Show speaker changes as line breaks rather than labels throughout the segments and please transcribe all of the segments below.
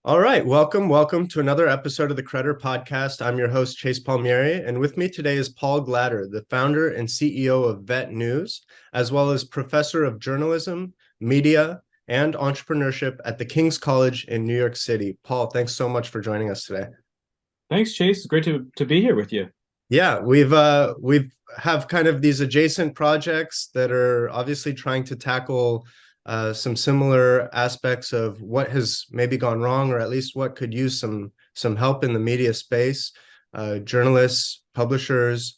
All right, welcome to another episode of the Credder Podcast. I'm your host, Chase Palmieri, and with me today is Paul Glatter, the founder and CEO of Vett News, as well as professor of journalism, media, and entrepreneurship at the King's College in New York City. Paul, thanks so much for joining us today.
Thanks, Chase. It's great to be here with you.
Yeah, we've have kind of these adjacent projects that are obviously trying to tackle some similar aspects of what has maybe gone wrong, or at least what could use some help in the media space. Journalists, publishers,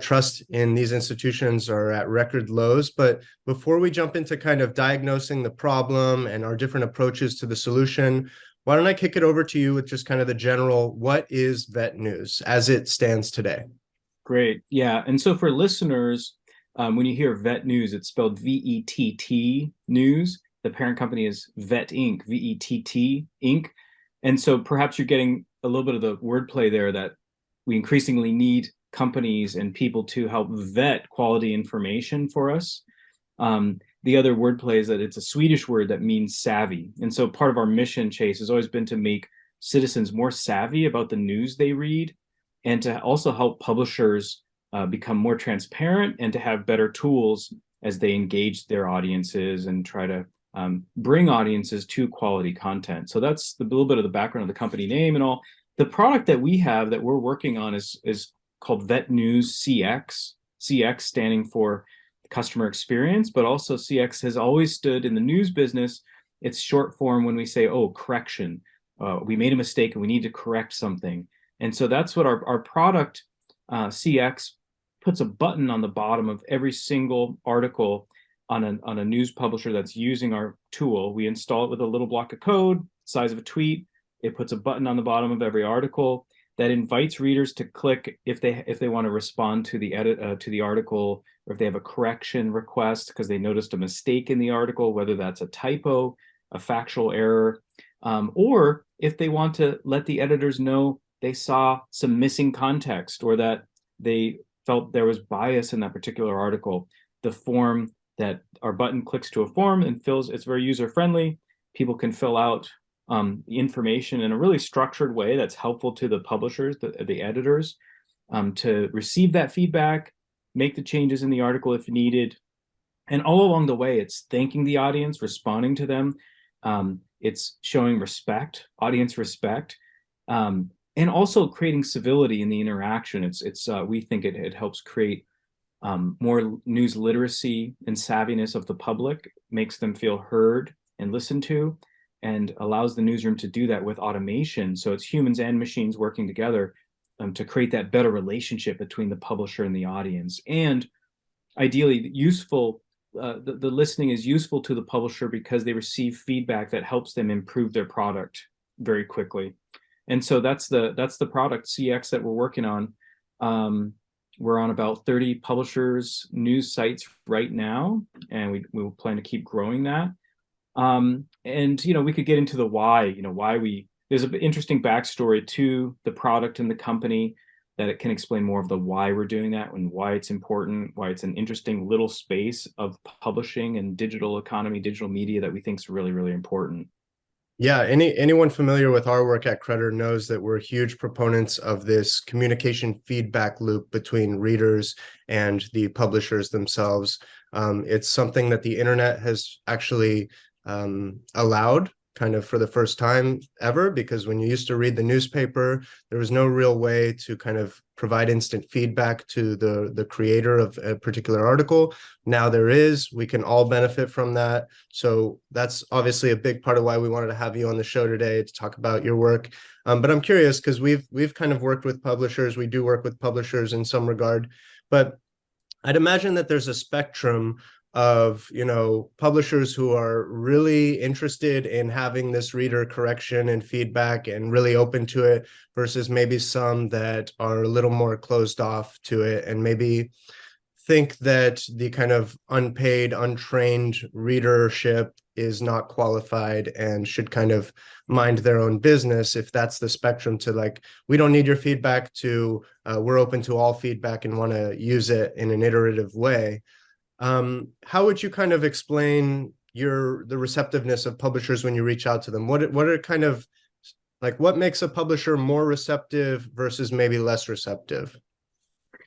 trust in these institutions are at record lows. But before we jump into kind of diagnosing the problem and our different approaches to the solution, why don't I kick it over to you with just kind of the general, what is Vett News as it stands today?
Great. Yeah. And so for listeners, when you hear Vett News, it's spelled VETT News. The parent company is Vett Inc., VETT Inc. And so perhaps you're getting a little bit of the wordplay there that we increasingly need companies and people to help vet quality information for us. The other wordplay is that it's a Swedish word that means savvy. And so part of our mission, Chase, has always been to make citizens more savvy about the news they read and to also help publishers become more transparent and to have better tools as they engage their audiences and try to bring audiences to quality content. So that's a little bit of the background of the company name and all. The product that we have that we're working on is called Vett News CX, CX standing for customer experience, but also CX has always stood in the news business. It's short form when we say, oh, correction. We made a mistake and we need to correct something. And so that's what our product, CX, puts a button on the bottom of every single article on a news publisher that's using our tool. We install it with a little block of code, size of a tweet. It puts a button on the bottom of every article that invites readers to click if they want to respond to the to the article, or if they have a correction request because they noticed a mistake in the article, whether that's a typo, a factual error, or if they want to let the editors know they saw some missing context or that they felt there was bias in that particular article. The form that our button clicks to a form and fills, it's very user friendly. People can fill out the information in a really structured way that's helpful to the publishers, the editors, to receive that feedback, make the changes in the article if needed. And all along the way, it's thanking the audience, responding to them. It's showing respect, audience respect, and also creating civility in the interaction. We think it helps create more news literacy and savviness of the public, makes them feel heard and listened to, and allows the newsroom to do that with automation. So it's humans and machines working together to create that better relationship between the publisher and the audience. And ideally, useful. The listening is useful to the publisher because they receive feedback that helps them improve their product very quickly. And so that's the product CX that we're working on. We're on about 30 publishers' news sites right now, and we will plan to keep growing that. And we could get into the why. There's an interesting backstory to the product and the company that it can explain more of the why we're doing that and why it's important, why it's an interesting little space of publishing and digital economy, digital media that we think is really, really important.
Yeah, anyone familiar with our work at Credder knows that we're huge proponents of this communication feedback loop between readers and the publishers themselves. It's something that the internet has actually allowed kind of for the first time ever, because when you used to read the newspaper, there was no real way to kind of provide instant feedback to the creator of a particular article. Now there is. We can all benefit from that. So that's obviously a big part of why we wanted to have you on the show today to talk about your work. But I'm curious because we've kind of worked with publishers. We do work with publishers in some regard, but I'd imagine that there's a spectrum of publishers who are really interested in having this reader correction and feedback and really open to it versus maybe some that are a little more closed off to it and maybe think that the kind of unpaid, untrained readership is not qualified and should kind of mind their own business, if that's the spectrum, to like, we don't need your feedback, to we're open to all feedback and want to use it in an iterative way. How would you kind of explain the receptiveness of publishers when you reach out to them? What are kind of like, what makes a publisher more receptive versus maybe less receptive?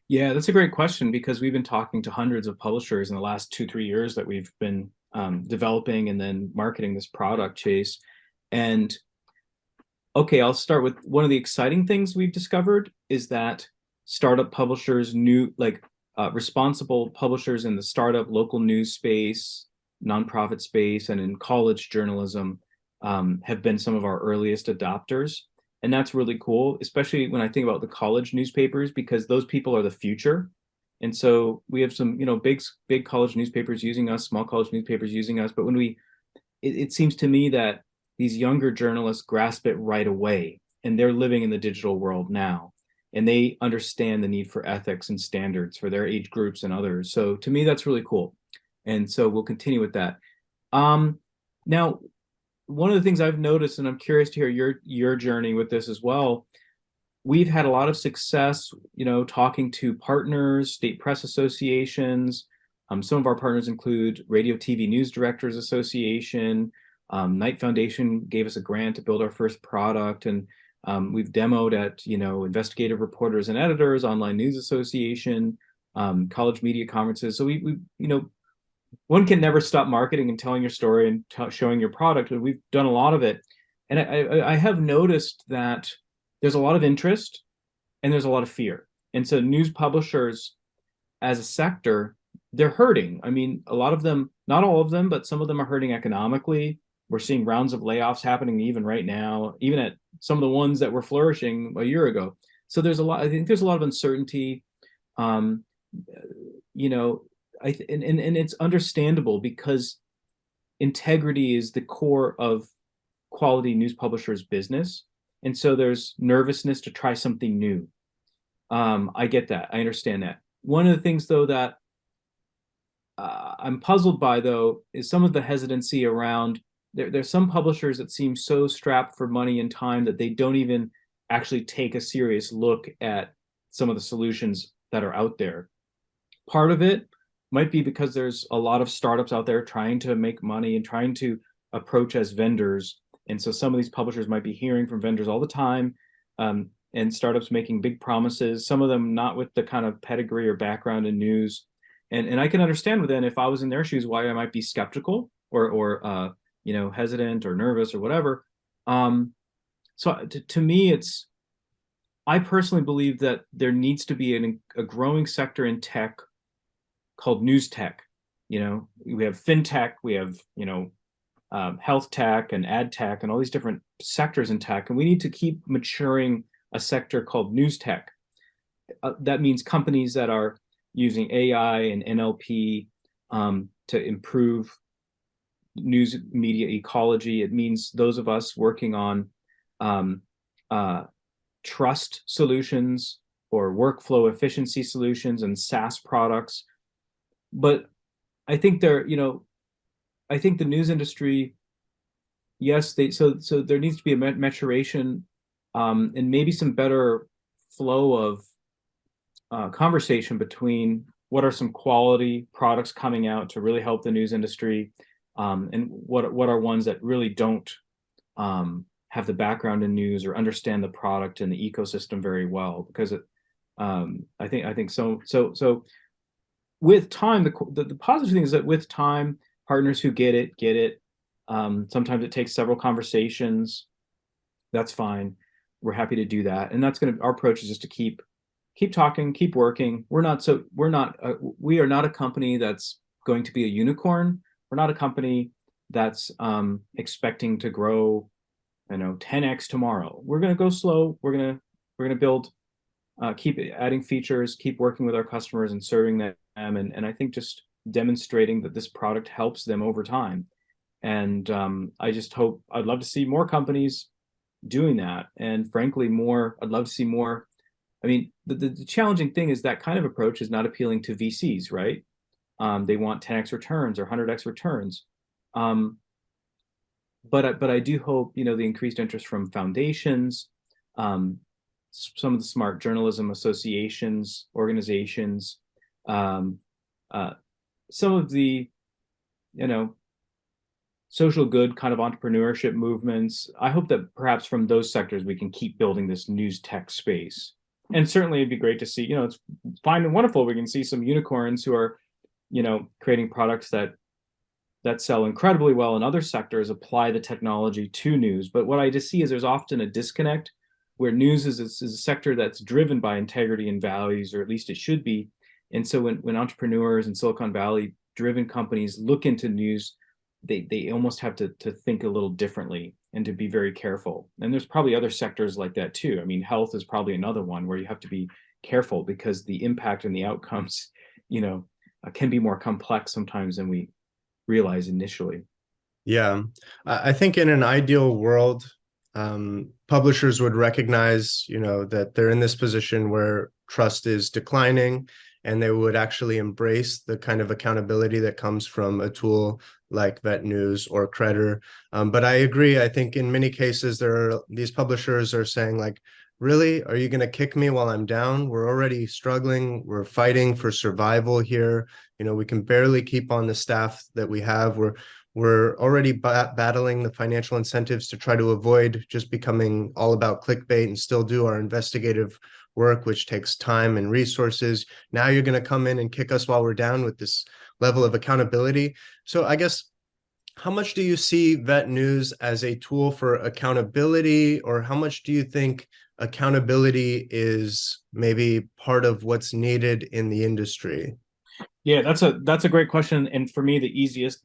Yeah, that's a great question, because we've been talking to hundreds of publishers in the last 2-3 years that we've been developing and then marketing this product, Chase. And okay, I'll start with one of the exciting things we've discovered is that startup publishers, responsible publishers in the startup local news space, nonprofit space, and in college journalism have been some of our earliest adopters. And that's really cool, especially when I think about the college newspapers, because those people are the future. And so we have some, big college newspapers using us, small college newspapers using us. But it seems to me that these younger journalists grasp it right away, and they're living in the digital world now, and they understand the need for ethics and standards for their age groups and others. So to me, that's really cool. And so we'll continue with that. Now, one of the things I've noticed, and I'm curious to hear your journey with this as well, we've had a lot of success, talking to partners, state press associations. Some of our partners include Radio TV News Directors Association. Knight Foundation gave us a grant to build our first product, and we've demoed at Investigative Reporters and Editors, Online News Association, college media conferences. So we one can never stop marketing and telling your story and showing your product, and we've done a lot of it. And I have noticed that there's a lot of interest and there's a lot of fear. And so news publishers as a sector, they're hurting. I mean, a lot of them, not all of them, but some of them are hurting economically. We're seeing rounds of layoffs happening even right now, even at some of the ones that were flourishing a year ago. So I think there's a lot of uncertainty. And it's understandable, because integrity is the core of quality news publishers' business. And so there's nervousness to try something new. I get that. I understand that. One of the things, though, that I'm puzzled by, though, is some of the hesitancy around there's some publishers that seem so strapped for money and time that they don't even actually take a serious look at some of the solutions that are out there. Part of it might be because there's a lot of startups out there trying to make money and trying to approach as vendors. And so some of these publishers might be hearing from vendors all the time, and startups making big promises, some of them not with the kind of pedigree or background in news. And I can understand then, if I was in their shoes, why I might be skeptical or hesitant or nervous or whatever. So to me, I personally believe that there needs to be a growing sector in tech called news tech. We have fintech, we have health tech and ad tech and all these different sectors in tech, and we need to keep maturing a sector called news tech. That means companies that are using AI and NLP to improve news media ecology. It means those of us working on trust solutions or workflow efficiency solutions and SaaS products. But I think I think the news industry, yes, so there needs to be a maturation, and maybe some better flow of conversation between what are some quality products coming out to really help the news industry, and what are ones that really don't have the background in news or understand the product and the ecosystem very well. Because I think so. With time, the positive thing is that with time, partners who get it. Sometimes it takes several conversations. That's fine. We're happy to do that, and our approach is just to keep talking, keep working. We are not a company that's going to be a unicorn. We're not a company that's expecting to grow, 10x tomorrow. We're going to go slow. We're going to build, keep adding features, keep working with our customers and serving them, and I think just demonstrating that this product helps them over time. And I'd love to see more companies doing that. And frankly, I'd love to see more. I mean, the challenging thing is that kind of approach is not appealing to VCs, right? They want 10x returns or 100x returns. But I do hope, the increased interest from foundations, some of the smart journalism associations, organizations, some of the, social good kind of entrepreneurship movements. I hope that perhaps from those sectors we can keep building this news tech space. And certainly it'd be great to see, it's fine and wonderful. We can see some unicorns who are, creating products that sell incredibly well in other sectors, apply the technology to news. But what I just see is there's often a disconnect where news is a sector that's driven by integrity and values, or at least it should be. And so when entrepreneurs and Silicon Valley driven companies look into news, they almost have to think a little differently and to be very careful. And there's probably other sectors like that too. I mean, health is probably another one where you have to be careful because the impact and the outcomes, can be more complex sometimes than we realize initially.
Yeah, I think in an ideal world, publishers would recognize, that they're in this position where trust is declining, and they would actually embrace the kind of accountability that comes from a tool like Vett News or Credder. But I agree. I think in many cases, these publishers are saying like, really, are you going to kick me while I'm down? We're already struggling. We're fighting for survival here. We can barely keep on the staff that we have. We're already battling the financial incentives to try to avoid just becoming all about clickbait and still do our investigative work, which takes time and resources. Now you're going to come in and kick us while we're down with this level of accountability. So I guess, how much do you see Vett News as a tool for accountability, or how much do you think accountability is maybe part of what's needed in the industry?
Yeah, that's a great question, and for me,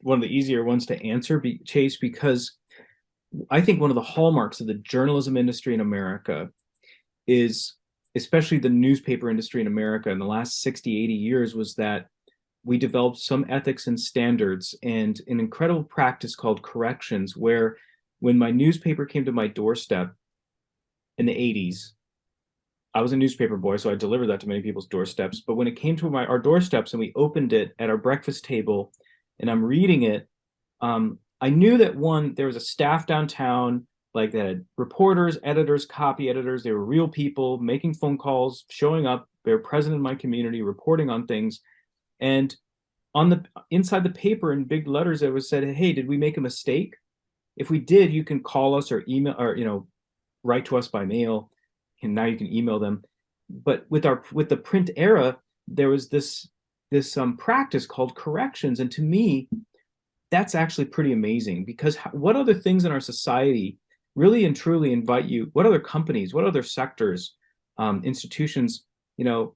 one of the easier ones to answer, Chase, because I think one of the hallmarks of the journalism industry in America is, especially the newspaper industry in America in the last 60, 80 years, was that we developed some ethics and standards and an incredible practice called corrections, where when my newspaper came to my doorstep in the 80s, I was a newspaper boy, so I delivered that to many people's doorsteps. But when it came to our doorsteps and we opened it at our breakfast table and I'm reading it, I knew that there was a staff downtown, like that had reporters, editors, copy editors. They were real people making phone calls, showing up. They were present in my community, reporting on things. And inside the paper in big letters, it was said, "Hey, did we make a mistake? If we did, you can call us or email or write to us by mail." And now you can email them. But with the print era, there was this practice called corrections, and to me, that's actually pretty amazing, because what other things in our society really and truly invite you? What other companies? What other sectors, institutions? No,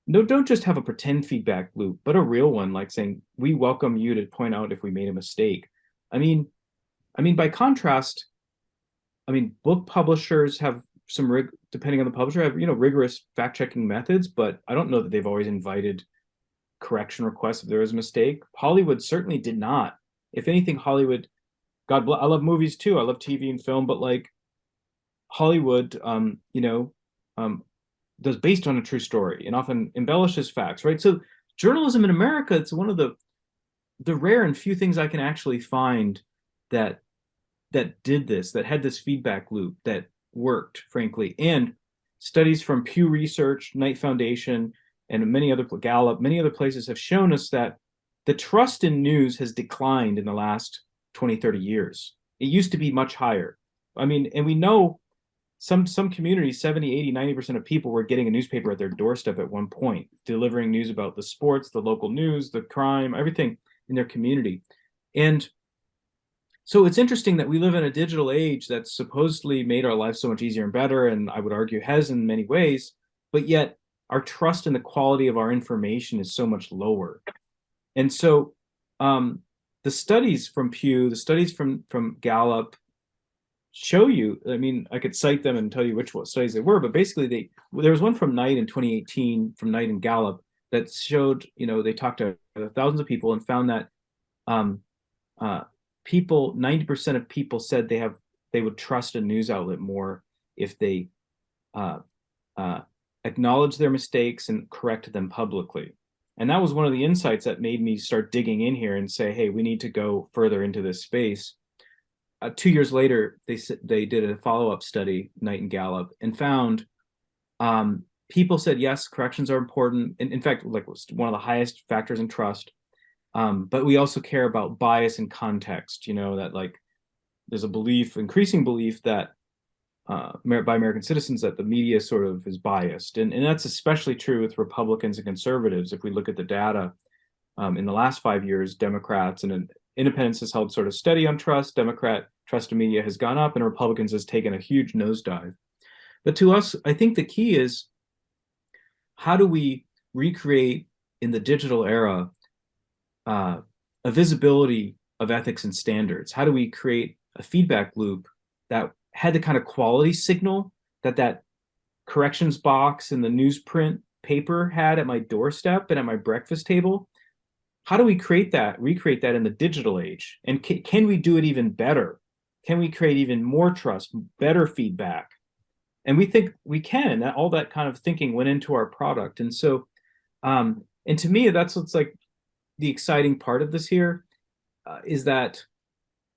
don't just have a pretend feedback loop, but a real one, like saying we welcome you to point out if we made a mistake. I mean, by contrast, book publishers have depending on the publisher, have rigorous fact-checking methods, but I don't know that they've always invited correction requests if there was a mistake. Hollywood certainly did not. If anything, Hollywood, God bless, I love movies too. I love TV and film, but like Hollywood, does based on a true story and often embellishes facts, right? So journalism in America, it's one of the rare and few things I can actually find that did this, that had this feedback loop, that worked, frankly. And studies from Pew Research, Knight Foundation, and Gallup, many other places have shown us that the trust in news has declined in the last 20, 30 years. It used to be much higher. And we know some communities, 70, 80, 90% of people were getting a newspaper at their doorstep at one point, delivering news about the sports, the local news, the crime, everything in their community. And so it's interesting that we live in a digital age that's supposedly made our lives so much easier and better, and I would argue has in many ways, but yet our trust in the quality of our information is so much lower. And so the studies from Pew, the studies from Gallup show you, I could cite them and tell you what studies they were, but basically there was one from Knight in 2018, from Knight and Gallup, that showed, they talked to thousands of people and found that 90% of people said they would trust a news outlet more if they acknowledge their mistakes and correct them publicly. And that was one of the insights that made me start digging in here and say, hey, we need to go further into this space. 2 years later, they did a follow-up study, Knight and Gallup, and found people said, yes, corrections are important. And in fact, like one of the highest factors in trust. But we also care about bias and context, that like there's a belief, increasing belief that by American citizens that the media sort of is biased. And that's especially true with Republicans and conservatives. If we look at the data in the last 5 years, Democrats and independents has held sort of steady on trust. Democrat trust in media has gone up and Republicans has taken a huge nosedive. But to us, I think the key is how do we recreate in the digital era a visibility of ethics and standards? How do we create a feedback loop that had the kind of quality signal that corrections box in the newsprint paper had at my doorstep and at my breakfast table? How do we recreate that in the digital age? And can we do it even better? Can we create even more trust, better feedback? And we think we can, and all that kind of thinking went into our product. And so, and to me, that's what's like the exciting part of this here, is that,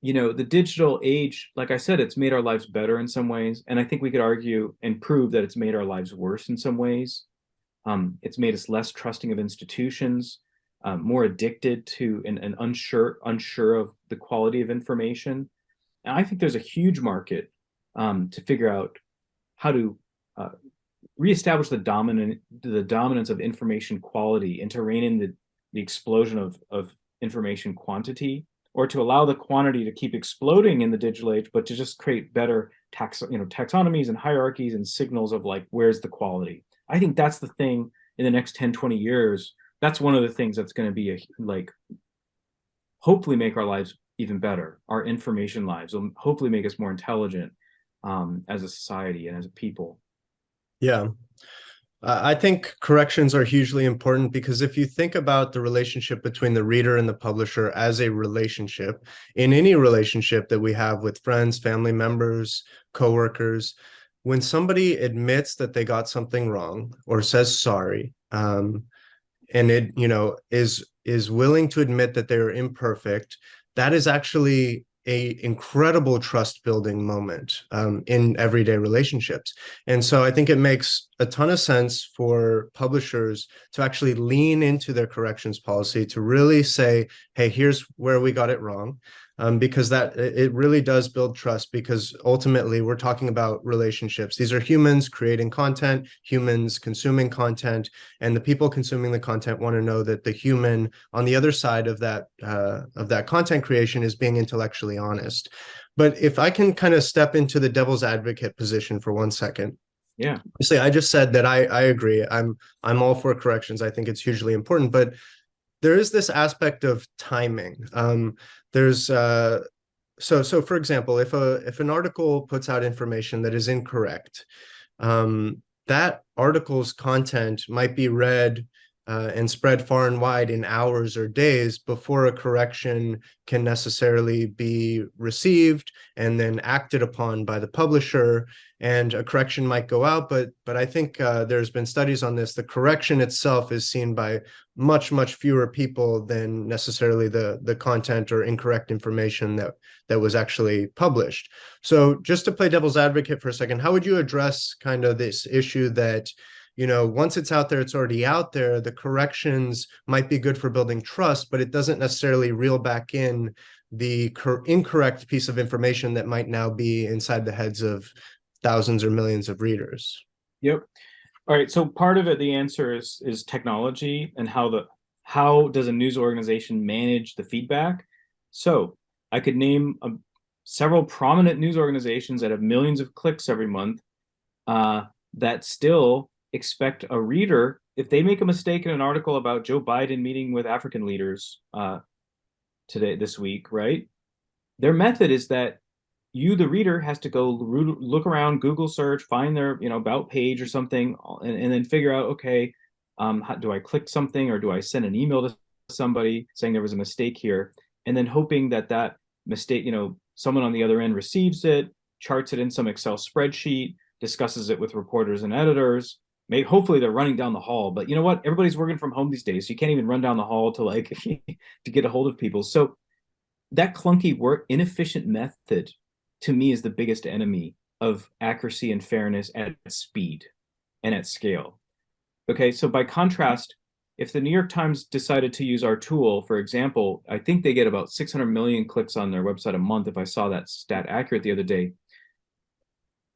the digital age, like I said, it's made our lives better in some ways. And I think we could argue and prove that it's made our lives worse in some ways. It's made us less trusting of institutions, more addicted to and unsure of the quality of information. And I think there's a huge market to figure out how to reestablish the dominance of information quality and to rein in the explosion of information quantity, or to allow the quantity to keep exploding in the digital age, but to just create better taxonomies and hierarchies and signals of like, where's the quality? I think that's the thing in the next 10, 20 years. That's one of the things that's going to be hopefully make our lives even better. Our information lives will hopefully make us more intelligent as a society and as a people.
Yeah. I think corrections are hugely important because if you think about the relationship between the reader and the publisher as a relationship, in any relationship that we have with friends, family members, coworkers, when somebody admits that they got something wrong or says sorry, and it, is willing to admit that they're imperfect, that is actually a incredible trust building moment in everyday relationships. And so I think it makes a ton of sense for publishers to actually lean into their corrections policy, to really say, hey, here's where we got it wrong. Because that it really does build trust, because ultimately we're talking about relationships. These are humans creating content, humans consuming content, and the people consuming the content want to know that the human on the other side of that content creation is being intellectually honest. But if I can kind of step into the devil's advocate position for 1 second.
Yeah.
Obviously, I just said that I agree. I'm all for corrections. I think it's hugely important, but there is this aspect of timing. There's so for example, if an article puts out information that is incorrect, that article's content might be read and spread far and wide in hours or days before a correction can necessarily be received and then acted upon by the publisher. And a correction might go out, but I think there's been studies on this. The correction itself is seen by much fewer people than necessarily the content or incorrect information that was actually published. So just to play devil's advocate for a second, how would you address kind of this issue that, once it's out there, it's already out there. The corrections might be good for building trust, but it doesn't necessarily reel back in the incorrect piece of information that might now be inside the heads of thousands or millions of readers.
Yep. All right. So part of it, the answer is technology and how does a news organization manage the feedback? So I could name several prominent news organizations that have millions of clicks every month that still expect a reader, if they make a mistake in an article about Joe Biden meeting with African leaders this week, right? Their method is that you, the reader, has to go look around, Google search, find their about page or something, and then figure out, okay, do I click something or do I send an email to somebody saying there was a mistake here, and then hoping that mistake, someone on the other end receives it, charts it in some Excel spreadsheet, discusses it with reporters and editors. Hopefully they're running down the hall, but you know what? Everybody's working from home these days, so you can't even run down the hall to to get a hold of people. So that clunky inefficient method, to me, is the biggest enemy of accuracy and fairness at speed and at scale. Okay, so by contrast, if the New York Times decided to use our tool, for example, I think they get about 600 million clicks on their website a month, if I saw that stat accurate the other day.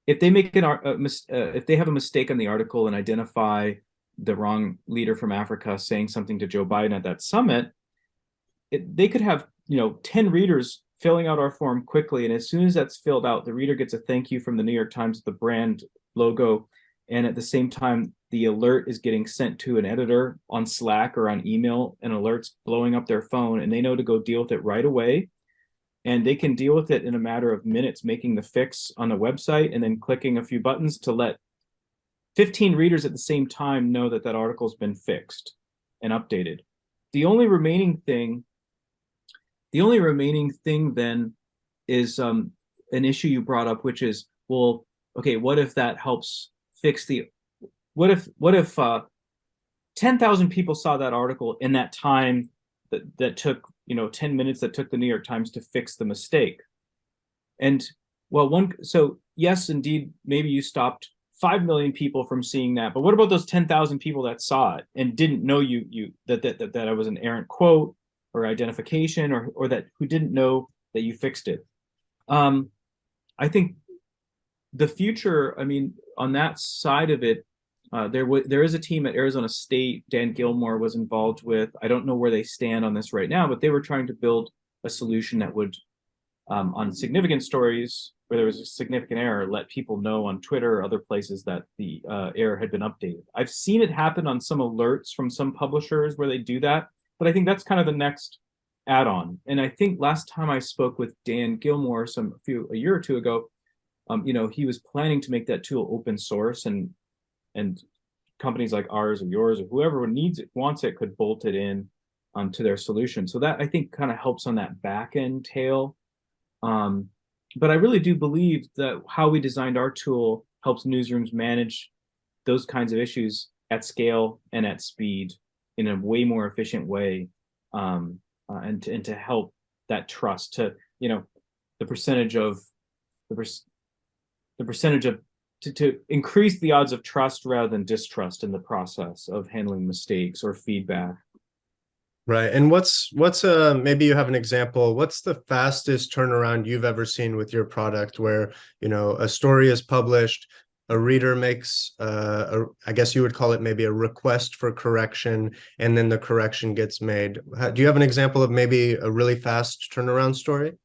If they make if they have a mistake on the article and identify the wrong leader from Africa saying something to Joe Biden at that summit, they could have 10 readers filling out our form quickly, and as soon as that's filled out, the reader gets a thank you from the New York Times, the brand logo, and at the same time, the alert is getting sent to an editor on Slack or on email, and alerts blowing up their phone, and they know to go deal with it right away. And they can deal with it in a matter of minutes, making the fix on the website and then clicking a few buttons to let 15 readers at the same time know that that article's been fixed and updated. The only remaining thing then is an issue you brought up, which is, well, okay, what if that helps fix what if 10,000 people saw that article in that time that took 10 minutes that took the New York Times to fix the mistake? And well, so yes, indeed, maybe you stopped 5 million people from seeing that, but what about those 10,000 people that saw it and didn't know that I was an errant quote or identification, or that who didn't know that you fixed it? I think the future, I mean, on that side of it, there is a team at Arizona State Dan Gilmore was involved with. I don't know where they stand on this right now, but they were trying to build a solution that would, on significant stories where there was a significant error, let people know on Twitter or other places that the error had been updated. I've seen it happen on some alerts from some publishers where they do that, but I think that's kind of the next add-on. And I think last time I spoke with Dan Gilmore a year or two ago, he was planning to make that tool open source, and companies like ours or yours or whoever wants it could bolt it in to their solution. So that, I think, kind of helps on that back end tail. But I really do believe that how we designed our tool helps newsrooms manage those kinds of issues at scale and at speed in a way more efficient way, and to help that trust, to the percentage of to increase the odds of trust rather than distrust in the process of handling mistakes or feedback.
Right. And what's maybe you have an example, what's the fastest turnaround you've ever seen with your product where, a story is published, a reader makes, I guess you would call it maybe a request for correction, and then the correction gets made. Do you have an example of maybe a really fast turnaround story?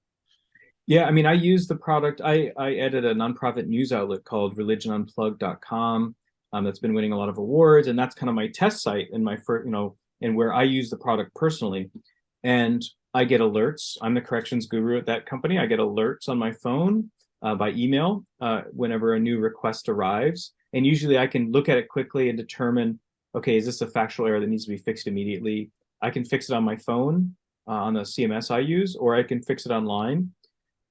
Yeah, I mean, I use the product. I edit a nonprofit news outlet called religionunplugged.com, that's been winning a lot of awards, and that's kind of my test site and my first, and where I use the product personally. And I get alerts. I'm the corrections guru at that company. I get alerts on my phone, by email, whenever a new request arrives. And usually I can look at it quickly and determine, okay, is this a factual error that needs to be fixed immediately? I can fix it on my phone, on the CMS I use, or I can fix it online.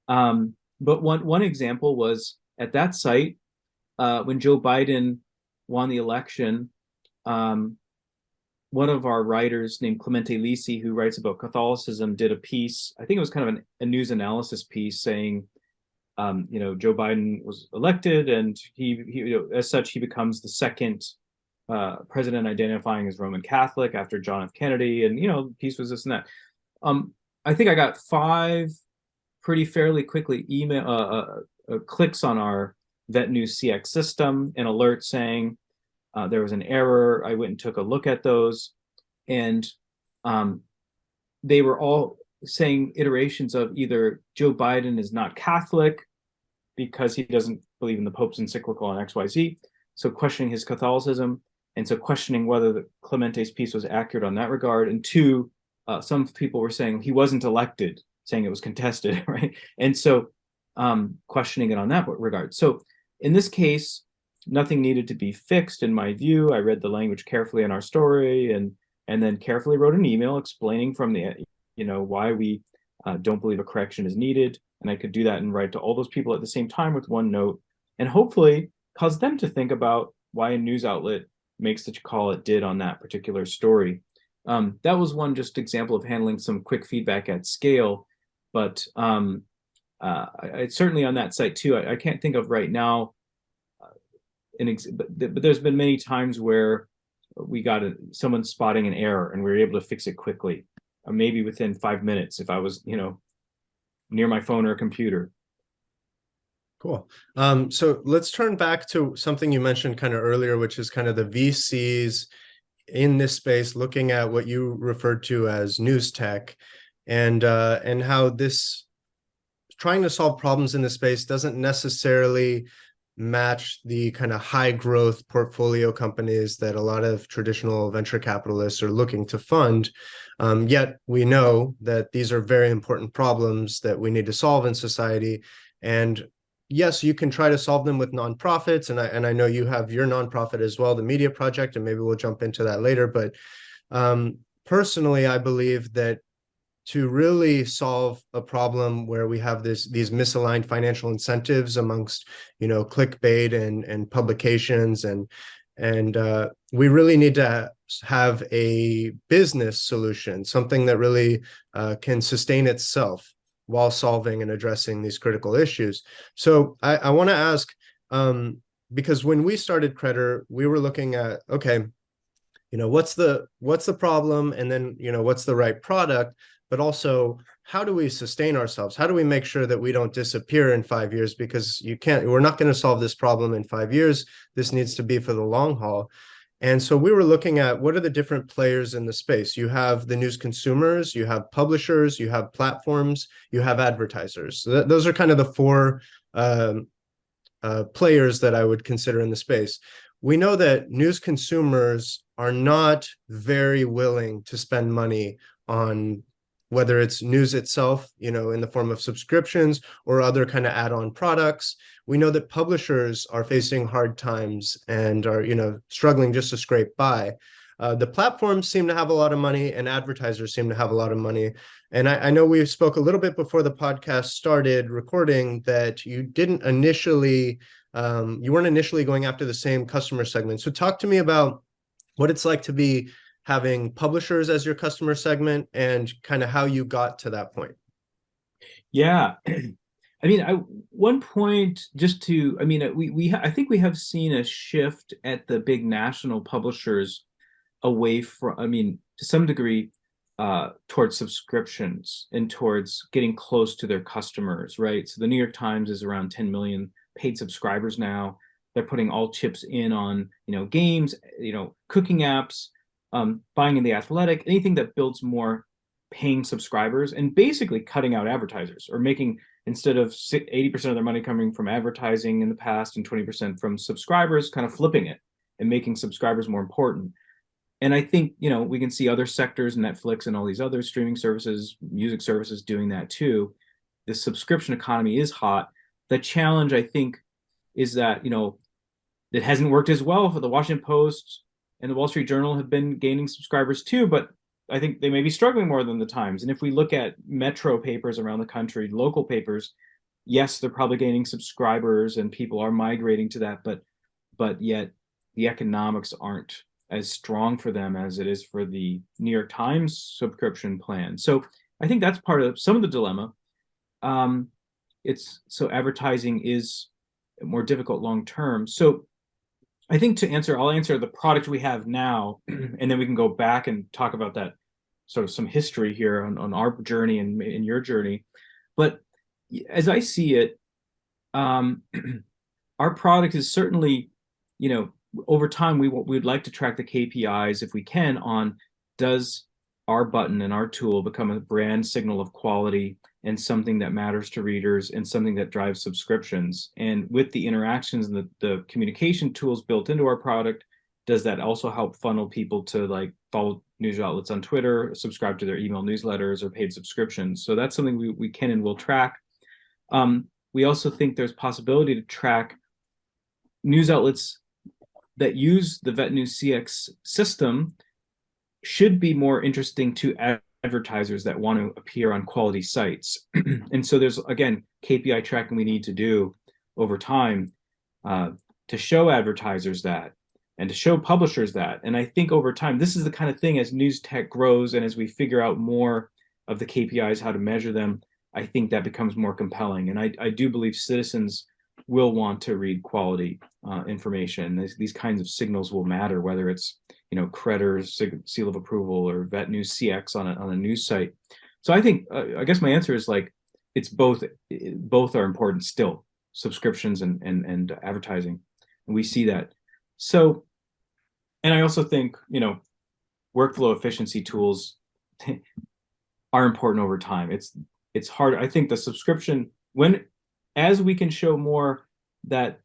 But one example was at that site, when Joe Biden won the election, one of our writers named Clemente Lisi, who writes about Catholicism, did a piece. I think it was kind of a news analysis piece saying, Joe Biden was elected, and he as such, he becomes the second president identifying as Roman Catholic after John F. Kennedy, and the piece was this and that. I think I got 5 pretty fairly quickly clicks on our Vett News CX system, an alert saying there was an error. I went and took a look at those, and they were all saying iterations of either Joe Biden is not Catholic because he doesn't believe in the Pope's encyclical on XYZ, so questioning his Catholicism, and so questioning whether the Clemente's piece was accurate on that regard. And 2, some people were saying he wasn't elected, saying it was contested, right? And so questioning it on that regard. So in this case, nothing needed to be fixed in my view. I read the language carefully in our story, and then carefully wrote an email explaining from the why we don't believe a correction is needed. And I could do that and write to all those people at the same time with one note, and hopefully cause them to think about why a news outlet makes the call it did on that particular story. That was one just example of handling some quick feedback at scale. But I certainly on that site too, I can't think of right now, but there's been many times where we got someone spotting an error and we were able to fix it quickly, or maybe within 5 minutes if I was, near my phone or computer.
Cool. So let's turn back to something you mentioned kind of earlier, which is kind of the VCs in this space, looking at what you referred to as news tech, and how this trying to solve problems in this space doesn't necessarily match the kind of high growth portfolio companies that a lot of traditional venture capitalists are looking to fund. Yet we know that these are very important problems that we need to solve in society. And yes, you can try to solve them with nonprofits. And I know you have your nonprofit as well, the Media Project, and maybe we'll jump into that later. But personally, I believe that to really solve a problem where we have these misaligned financial incentives amongst, clickbait and publications, and we really need to have a business solution, something that really can sustain itself while solving and addressing these critical issues. So I want to ask, because when we started Credder, we were looking at, okay, what's the problem, and then what's the right product, but also how do we sustain ourselves? How do we make sure that we don't disappear in 5 years? Because we're not going to solve this problem in 5 years. This needs to be for the long haul. And so we were looking at what are the different players in the space. You have the news consumers, you have publishers, you have platforms, you have advertisers. So those are kind of the four players that I would consider in the space. We know that news consumers are not very willing to spend money on whether it's news itself, in the form of subscriptions or other kind of add-on products. We know that publishers are facing hard times and are, struggling just to scrape by. The platforms seem to have a lot of money, and advertisers seem to have a lot of money. And I know we spoke a little bit before the podcast started recording that you weren't initially going after the same customer segment. So talk to me about what it's like to be having publishers as your customer segment and kind of how you got to that point.
Yeah. I mean, one point just to, I mean, I think we have seen a shift at the big national publishers away from, to some degree, towards subscriptions and towards getting close to their customers, right? So the New York Times is around 10 million paid subscribers now. They're putting all chips in on, games, cooking apps, buying in The Athletic, anything that builds more paying subscribers, and basically cutting out advertisers, or making, instead of 80% of their money coming from advertising in the past and 20% from subscribers, kind of flipping it and making subscribers more important. And I think, we can see other sectors, Netflix and all these other streaming services, music services, doing that too. The subscription economy is hot. The challenge, I think, is that, it hasn't worked as well for the Washington Post and the Wall Street Journal have been gaining subscribers too, but I think they may be struggling more than the Times. And if we look at metro papers around the country, local papers, yes, they're probably gaining subscribers and people are migrating to that, but yet the economics aren't as strong for them as it is for the New York Times subscription plan. So I think that's part of some of the dilemma. So advertising is more difficult long term. So I think I'll answer the product we have now, and then we can go back and talk about that sort of some history here on our journey and in your journey. But as I see it, our product is certainly, over time, we'd like to track the KPIs if we can on, does our button and our tool become a brand signal of quality and something that matters to readers and something that drives subscriptions? And with the interactions and the communication tools built into our product, does that also help funnel people to follow news outlets on Twitter, subscribe to their email newsletters or paid subscriptions? So that's something we can and will track. We also think there's possibility to track news outlets that use the Vett News CX system should be more interesting to advertisers that want to appear on quality sites. And so there's, again, KPI tracking we need to do over time to show advertisers that and to show publishers that. And I think over time, this is the kind of thing, as news tech grows and as we figure out more of the KPIs, how to measure them, I think that becomes more compelling. And I do believe citizens will want to read quality information. These kinds of signals will matter, whether it's Credder's seal of approval or Vett News CX on a news site. So I think I guess my answer is like it's both. Both are important still. Subscriptions and advertising, and we see that. So, and I also think workflow efficiency tools are important over time. It's hard. I think the subscription, as we can show more that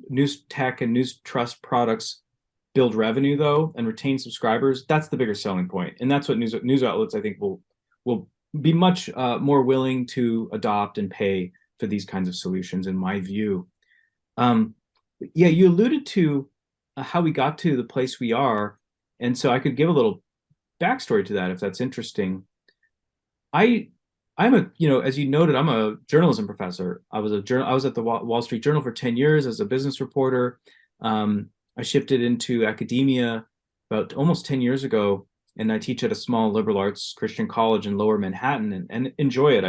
news tech and news trust products build revenue though and retain subscribers, that's the bigger selling point, and that's what news outlets I think will be much more willing to adopt and pay for these kinds of solutions, in my view. Yeah, you alluded to how we got to the place we are, and so I could give a little backstory to that if that's interesting. I'm as you noted, I'm a journalism professor. I was at the Wall Street Journal for 10 years as a business reporter. I shifted into academia about almost 10 years ago, and I teach at a small liberal arts Christian college in Lower Manhattan, and enjoy it.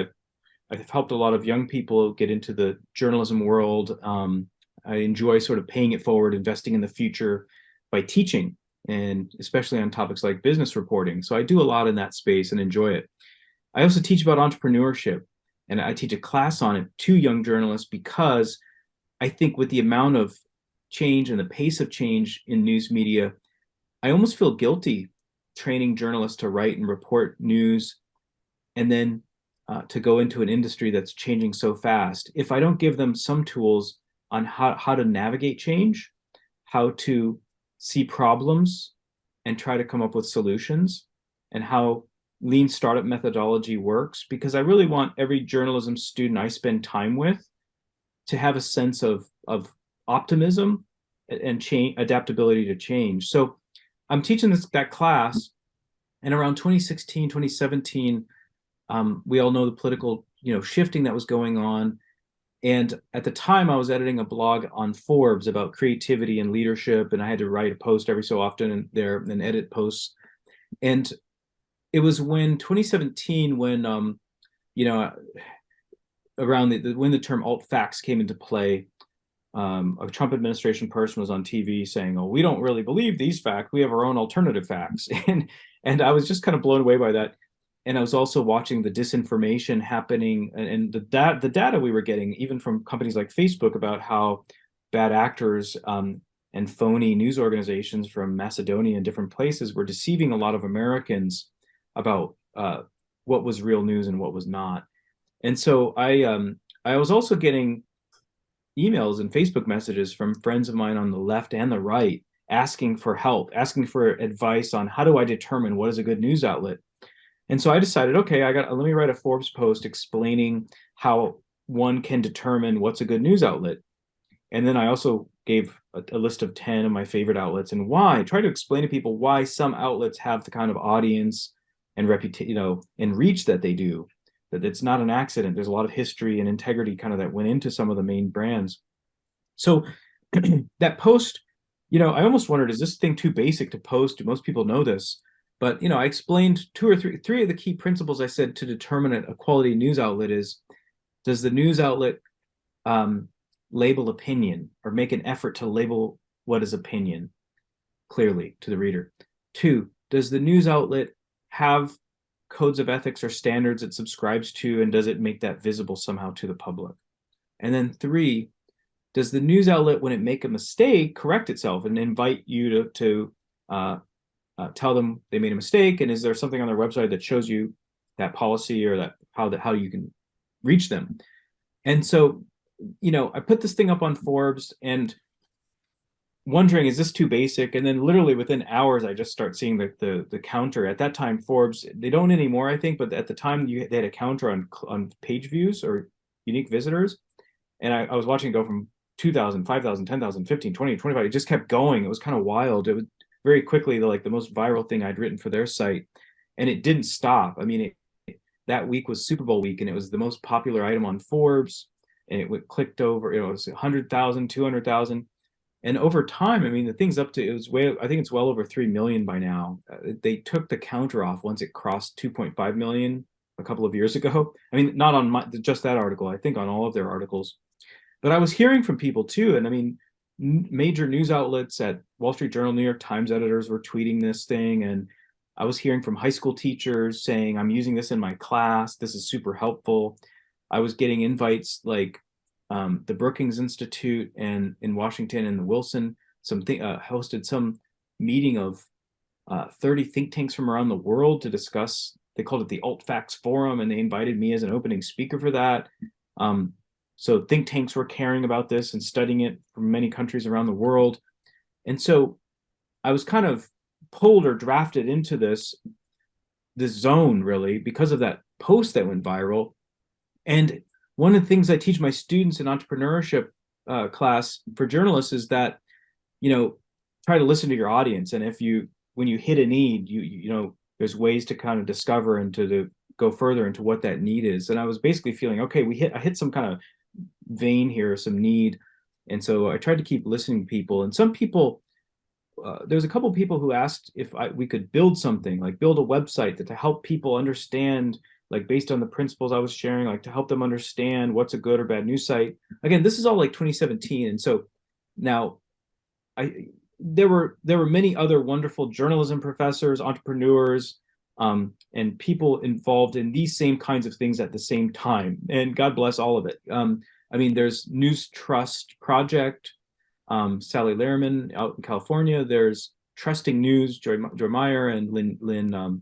I've helped a lot of young people get into the journalism world. I enjoy sort of paying it forward, investing in the future by teaching, and especially on topics like business reporting. So I do a lot in that space and enjoy it. I also teach about entrepreneurship, and I teach a class on it to young journalists because I think with the amount of change and the pace of change in news media, I almost feel guilty training journalists to write and report news and then to go into an industry that's changing so fast. If I don't give them some tools on how to navigate change, how to see problems and try to come up with solutions, and how lean startup methodology works, because I really want every journalism student I spend time with to have a sense of optimism and change, adaptability to change. So I'm teaching that class, and around 2016, 2017, we all know the political shifting that was going on. And at the time, I was editing a blog on Forbes about creativity and leadership, and I had to write a post every so often and edit posts. And it was when 2017, when around when the term alt facts came into play. A Trump administration person was on TV saying, "Oh, we don't really believe these facts. We have our own alternative facts," and I was just kind of blown away by that. And I was also watching the disinformation happening, and the data we were getting, even from companies like Facebook, about how bad actors and phony news organizations from Macedonia and different places were deceiving a lot of Americans about what was real news and what was not. And so I was also getting emails and Facebook messages from friends of mine on the left and the right asking for help, asking for advice on how do I determine what is a good news outlet. And so I decided, okay, let me write a Forbes post explaining how one can determine what's a good news outlet. And then I also gave a list of 10 of my favorite outlets and why. Try to explain to people why some outlets have the kind of audience and reputation, and reach that they do. That it's not an accident. There's a lot of history and integrity kind of that went into some of the main brands. So that post, I almost wondered, is this thing too basic to post? Do most people know this? But I explained three of the key principles. I said to determine a quality news outlet is, does the news outlet label opinion or make an effort to label what is opinion clearly to the reader? 2, does the news outlet have codes of ethics or standards it subscribes to, and does it make that visible somehow to the public? And then 3, does the news outlet, when it make a mistake, correct itself and invite you to tell them they made a mistake? And is there something on their website that shows you that policy or how you can reach them? And so, I put this thing up on Forbes and wondering, is this too basic? And then literally within hours, I just start seeing the counter. At that time, Forbes, they don't anymore, I think, but at the time they had a counter on page views or unique visitors. And I was watching it go from 2,000, 5,000, 10,000, 15, 20, 25. It just kept going. It was kind of wild. It was very quickly the most viral thing I'd written for their site. And it didn't stop. I mean, that week was Super Bowl week, and it was the most popular item on Forbes. And it clicked over, it was 100,000, 200,000. And over time, I mean, the thing's up to, I think it's well over 3 million by now. They took the counter off once it crossed 2.5 million a couple of years ago. I mean, not on just that article, I think on all of their articles. But I was hearing from people too. And I mean, major news outlets at Wall Street Journal, New York Times editors were tweeting this thing. And I was hearing from high school teachers saying, I'm using this in my class. This is super helpful. I was getting invites like the Brookings Institute and in Washington and the Wilson hosted some meeting of 30 think tanks from around the world to discuss. They called it the Alt Facts Forum, and they invited me as an opening speaker for that. So think tanks were caring about this and studying it from many countries around the world. And so I was kind of pulled or drafted into this zone, really, because of that post that went viral. And one of the things I teach my students in entrepreneurship class for journalists is that, try to listen to your audience. And when you hit a need, there's ways to kind of discover and to go further into what that need is. And I was basically feeling, okay, I hit some kind of vein here, some need. And so I tried to keep listening to people. And some people, there was a couple of people who asked if we could build something, like build a website to help people understand, like based on the principles I was sharing, like to help them understand what's a good or bad news site. Again, this is all like 2017. And so now there were many other wonderful journalism professors, entrepreneurs, and people involved in these same kinds of things at the same time. And God bless all of it. There's News Trust Project, Sally Lehrman out in California. There's Trusting News, Joy Meyer and Lynn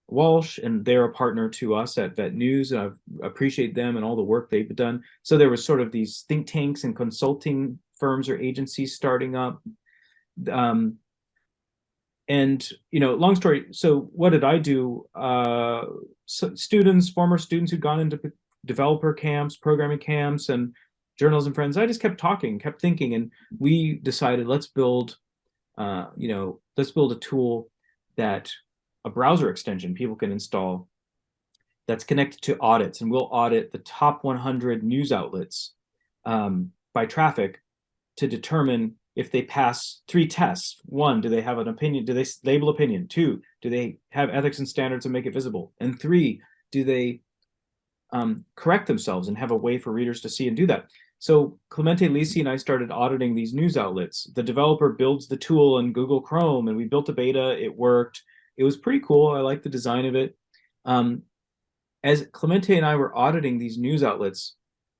Walsh, and they're a partner to us at Vett News. And I appreciate them and all the work they've done. So there was sort of these think tanks and consulting firms or agencies starting up. Long story. So what did I do? Former students who'd gone into developer camps, programming camps, and journalism friends, I just kept talking, kept thinking, and we decided let's build a tool a browser extension people can install that's connected to audits, and we'll audit the top 100 news outlets by traffic to determine if they pass 3 tests. 1, do they have an opinion? Do they label opinion? 2, do they have ethics and standards and make it visible? And 3, do they correct themselves and have a way for readers to see and do that? So Clemente Lisi and I started auditing these news outlets. The developer builds the tool in Google Chrome, and we built a beta. It worked. It was pretty cool. I liked the design of it. As Clemente and I were auditing these news outlets,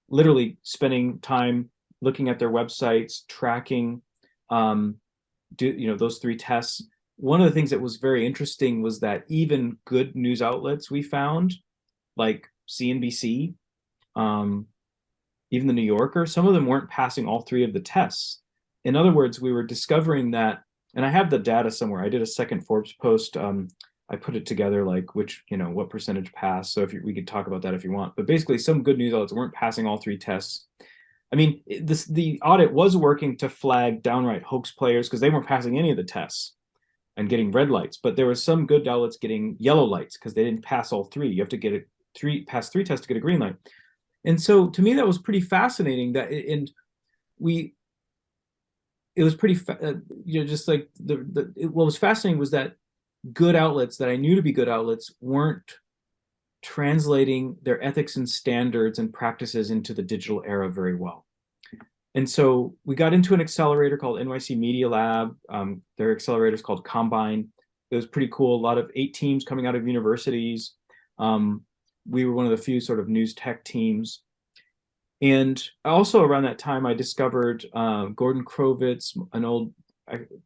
literally spending time looking at their websites, tracking, those 3 tests. One of the things that was very interesting was that even good news outlets we found, like CNBC, even the New Yorker, some of them weren't passing all 3 of the tests. In other words, we were discovering that, and I have the data somewhere. I did a second Forbes post. I put it together, like what percentage passed. So we could talk about that if you want. But basically, some good news outlets weren't passing all 3 tests. The audit was working to flag downright hoax players because they weren't passing any of the tests and getting red lights. But there was some good outlets getting yellow lights because they didn't pass all 3. You have to pass 3 tests to get a green light. And so to me, that was pretty fascinating. It was pretty, just like what was fascinating was that good outlets that I knew to be good outlets weren't translating their ethics and standards and practices into the digital era very well. And so we got into an accelerator called NYC Media Lab. Their accelerator is called Combine. It was pretty cool. A lot of 8 teams coming out of universities. We were one of the few sort of news tech teams. And also around that time, I discovered Gordon Krovitz, an old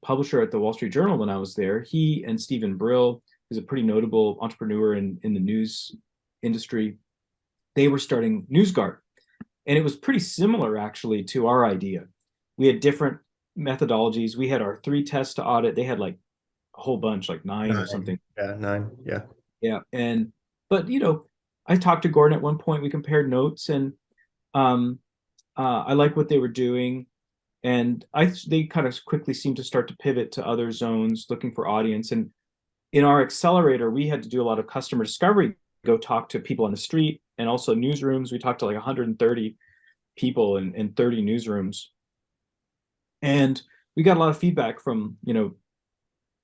publisher at the Wall Street Journal when I was there. He and Stephen Brill, who's a pretty notable entrepreneur in the news industry, they were starting NewsGuard. And it was pretty similar, actually, to our idea. We had different methodologies. We had our 3 tests to audit. They had like a whole bunch, like 9 or something.
Yeah, 9. Yeah.
Yeah. But I talked to Gordon at one point. We compared notes, and I like what they were doing. And they kind of quickly seemed to start to pivot to other zones, looking for audience. And in our accelerator, we had to do a lot of customer discovery, go talk to people on the street, and also newsrooms. We talked to like 130 people in 30 newsrooms. And we got a lot of feedback from,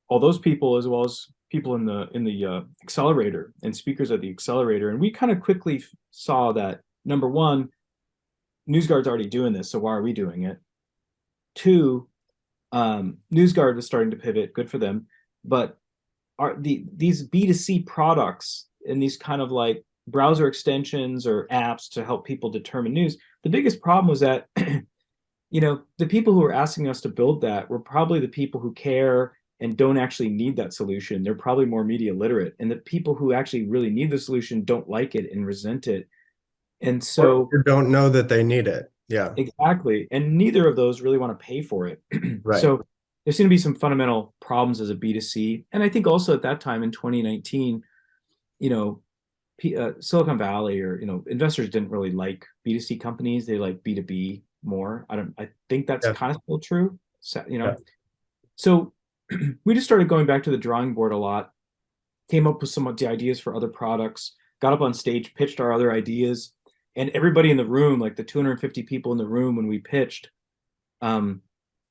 all those people, as well as people in the accelerator and speakers at the accelerator. And we kind of quickly saw that, number one, NewsGuard's already doing this, so why are we doing it? Two, NewsGuard was starting to pivot, good for them. But these B2C products and these kind of like browser extensions or apps to help people determine news, the biggest problem was that the people who were asking us to build that were probably the people who care and don't actually need that solution. They're probably more media literate. And the people who actually really need the solution don't like it and resent it. And so
Or don't know that they need it. Yeah,
exactly. And neither of those really want to pay for it.
right.
So there's going to be some fundamental problems as a B2C. And I think also at that time in 2019, you know, Silicon Valley or, investors didn't really like B2C companies. They like B2B more. I think that's
Yeah,
kind of still true. So,
yeah.
so we just started going back to the drawing board a lot, came up with some of the ideas for other products, got up on stage, pitched our other ideas, and everybody in the room, like the 250 people in the room when we pitched, um,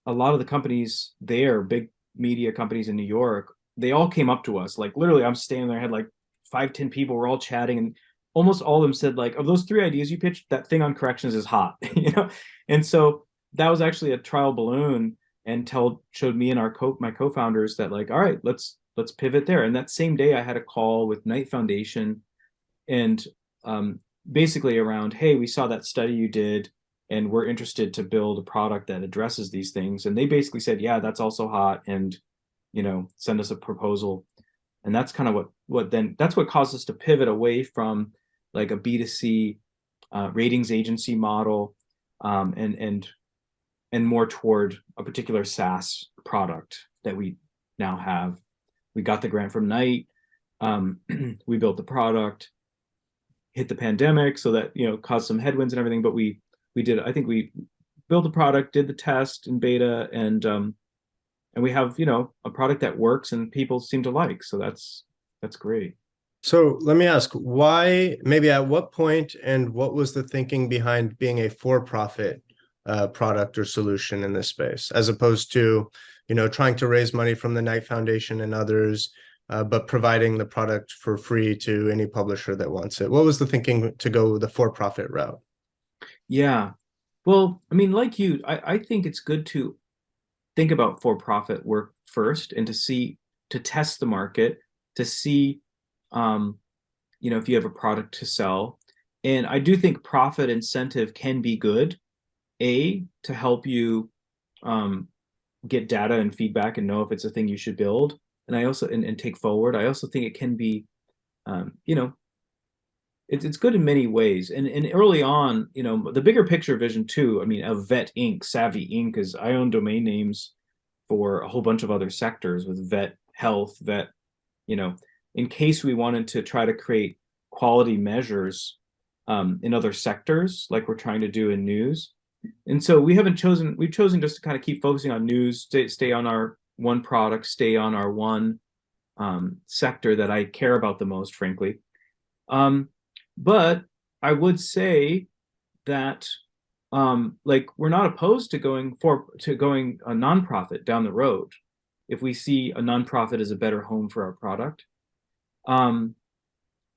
a lot of the companies there, big media companies in New York, they all came up to us. Like literally, I'm standing there, I had like 5, 10 people, we're all chatting, and almost all of them said, like, of those 3 ideas you pitched, that thing on corrections is hot, And so that was actually a trial balloon and showed me and my co-founders that like, all right, let's pivot there. And that same day I had a call with Knight Foundation and basically around, hey, we saw that study you did and we're interested to build a product that addresses these things. And they basically said, yeah, that's also hot, and send us a proposal. And that's kind of that's what caused us to pivot away from like a B2C ratings agency model, and more toward a particular SaaS product that we now have. We got the grant from Knight. We built the product, hit the pandemic, so that caused some headwinds and everything. But we did. I think we built the product, did the test in beta, and we have a product that works and people seem to like. So that's great.
So let me ask, why, maybe at what point, and what was the thinking behind being a for-profit product or solution in this space, as opposed to, trying to raise money from the Knight Foundation and others, but providing the product for free to any publisher that wants it? What was the thinking to go the for-profit route?
Yeah. Well, I mean, like you, I think it's good to think about for-profit work first and to test the market, to see if you have a product to sell. And I do think profit incentive can be good, to help you get data and feedback and know if it's a thing you should build. And I also and take forward. I also think it can be, it's good in many ways. And early on, the bigger picture vision too. I mean, of Vett Inc., Savvy Inc. is I own domain names for a whole bunch of other sectors with Vett Health, Vett, in case we wanted to try to create quality measures in other sectors, like we're trying to do in news. And so we've chosen just to kind of keep focusing on news, stay on our one product, stay on our one sector that I care about the most, frankly. But I would say that like we're not opposed to going a nonprofit down the road if we see a nonprofit as a better home for our product.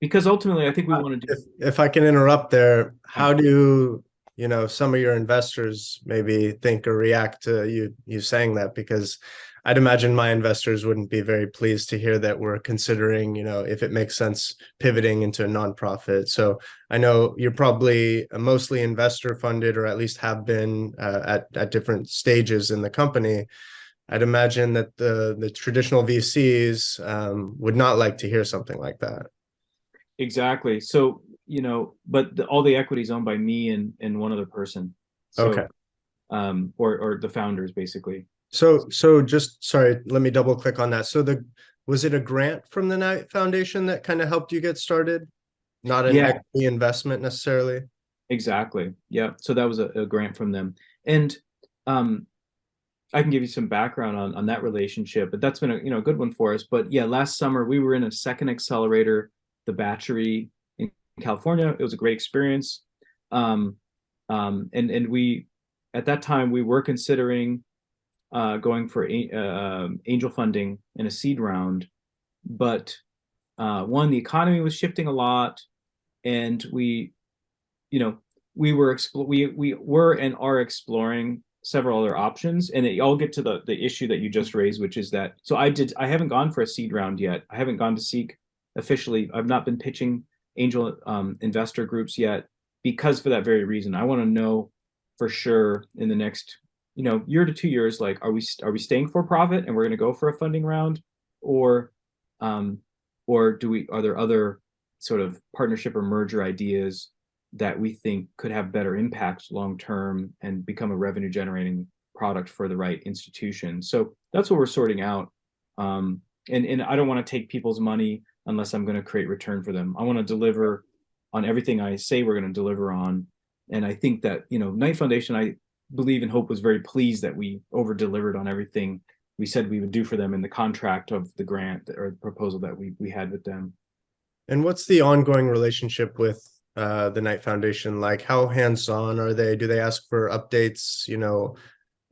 Because ultimately, I think we want to do.
If I can interrupt there, how do some of your investors maybe think or react to you saying that? Because I'd imagine my investors wouldn't be very pleased to hear that we're considering, if it makes sense, pivoting into a nonprofit. So I know you're probably mostly investor funded, or at least have been at different stages in the company. I'd imagine that the traditional VCs would not like to hear something like that.
Exactly. So, but all the equity is owned by me and one other person. So,
Okay.
or the founders basically.
So just sorry, let me double click on that. So was it a grant from the Knight Foundation that kind of helped you get started? Not an
Yeah,
equity investment necessarily?
exactly. Yeah. So that was a grant from them. And I can give you some background on that relationship, but that's been a good one for us. But yeah, last summer we were in a second accelerator, the Battery in California. It was a great experience. And we at that time we were considering going for angel funding in a seed round, but one, the economy was shifting a lot, and we, we were and are exploring several other options, and I'll get to the issue that you just raised, which is that I haven't gone for a seed round yet. I haven't gone to seek officially. I've not been pitching angel investor groups yet, because for that very reason, I want to know for sure in the next year to 2 years, like, are we staying for profit and we're going to go for a funding round, or um are there other sort of partnership or merger ideas that we think could have better impact long term and become a revenue generating product for the right institution. So that's what we're sorting out. And I don't want to take people's money unless I'm going to create return for them. I want to deliver on everything I say we're going to deliver on. And I think that, Knight Foundation, I believe and hope, was very pleased that we over delivered on everything we said we would do for them in the contract of the grant or the proposal that we had with them.
And what's the ongoing relationship with the Knight Foundation like? How hands-on are they? Do they ask for updates,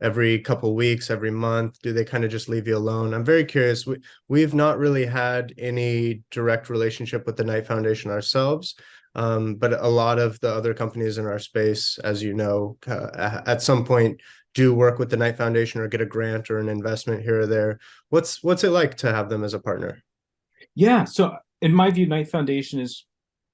every couple weeks, every month? Do they kind of just leave you alone? I'm very curious. We've not really had any direct relationship with the Knight Foundation ourselves, but a lot of the other companies in our space, as you know, at some point do work with the Knight Foundation or get a grant or an investment here or there. What's it like to have them as a partner?
Yeah, so in my view, Knight Foundation is,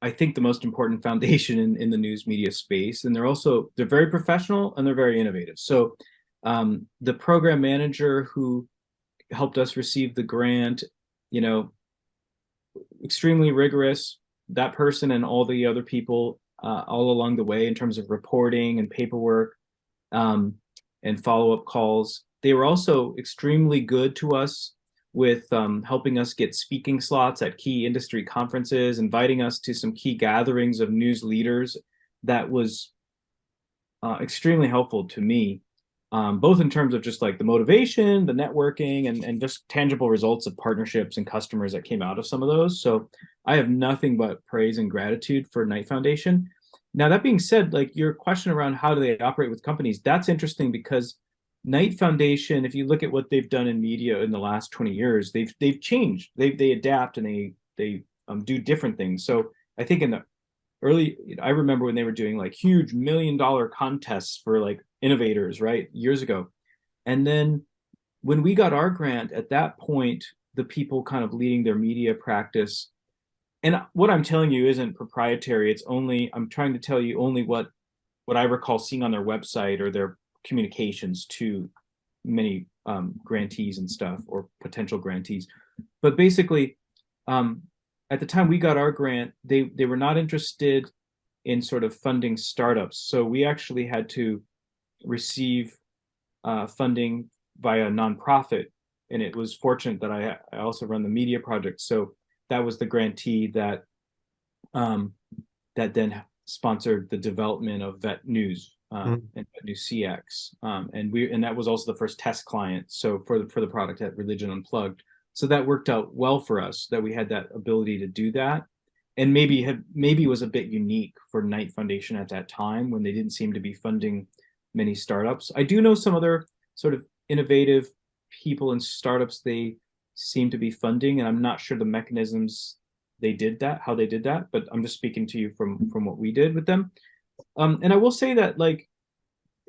I think, the most important foundation in the news media space. And they're very professional and they're very innovative. So the program manager who helped us receive the grant, extremely rigorous, that person and all the other people all along the way in terms of reporting and paperwork and follow-up calls. They were also extremely good to us with helping us get speaking slots at key industry conferences, inviting us to some key gatherings of news leaders. That was extremely helpful to me, both in terms of just like the motivation, the networking, and just tangible results of partnerships and customers that came out of some of those. So I have nothing but praise and gratitude for Knight Foundation. Now, that being said, like your question around how do they operate with companies, that's interesting because Knight Foundation, if you look at what they've done in media in the last 20 years, they've changed. They adapt and they do different things. So I think in the early, I remember when they were doing like huge $1 million contests for like innovators, right, years ago. And then when we got our grant, at that point, the people kind of leading their media practice, and what I'm telling you isn't proprietary. It's only, I'm trying to tell you only what I recall seeing on their website or their communications to many grantees and stuff, or potential grantees. But basically, at the time we got our grant, they were not interested in sort of funding startups. So we actually had to receive funding via a nonprofit. And it was fortunate that I also run the media project. So that was the grantee that that then sponsored the development of Vett News and Vett News CX, and that was also the first test client. So for the product at Religion Unplugged, so that worked out well for us that we had that ability to do that, and maybe it was a bit unique for Knight Foundation at that time when they didn't seem to be funding many startups. I do know some other sort of innovative people and startups they seem to be funding, and I'm not sure the mechanisms how they did that, but I'm just speaking to you from what we did with them. And I will say that, like,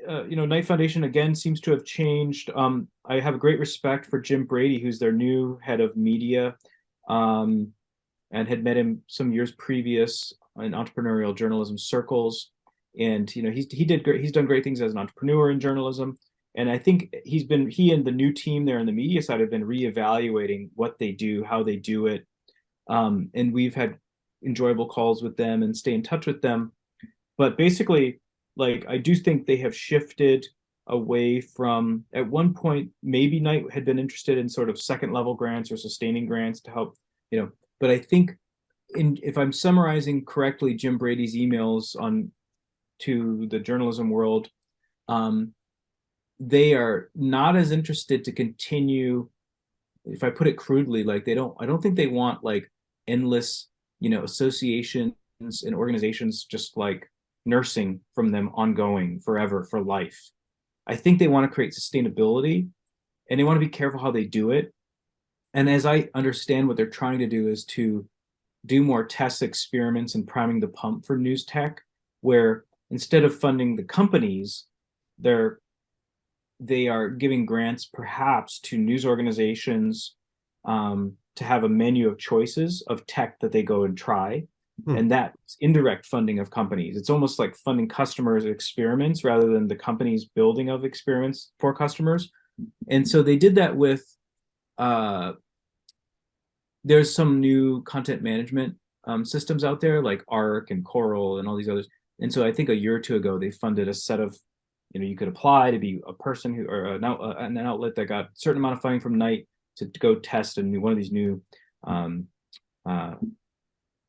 Knight Foundation again seems to have changed. I have a great respect for Jim Brady, who's their new head of media, and had met him some years previous in entrepreneurial journalism circles. And he did great. He's done great things as an entrepreneur in journalism. And I think he and the new team there in the media side have been reevaluating what they do, how they do it. And we've had enjoyable calls with them and stay in touch with them. But basically, like, I do think they have shifted away from, at one point, maybe Knight had been interested in sort of second level grants or sustaining grants to help, but I think if I'm summarizing correctly, Jim Brady's emails to the journalism world, they are not as interested to continue. If I put it crudely, like I don't think they want like endless, associations and organizations just like nursing from them ongoing forever for life. I think they want to create sustainability, and they want to be careful how they do it. And as I understand, what they're trying to do is to do more test experiments and priming the pump for news tech, where instead of funding the companies, they are giving grants perhaps to news organizations to have a menu of choices of tech that they go and try. And that's indirect funding of companies. It's almost like funding customers' experiments rather than the company's building of experiments for customers. And so they did that with, there's some new content management systems out there like Arc and Coral and all these others. And so I think a year or two ago, they funded a set of, you could apply to be a person who, or an outlet that got a certain amount of funding from Knight to go test one of these new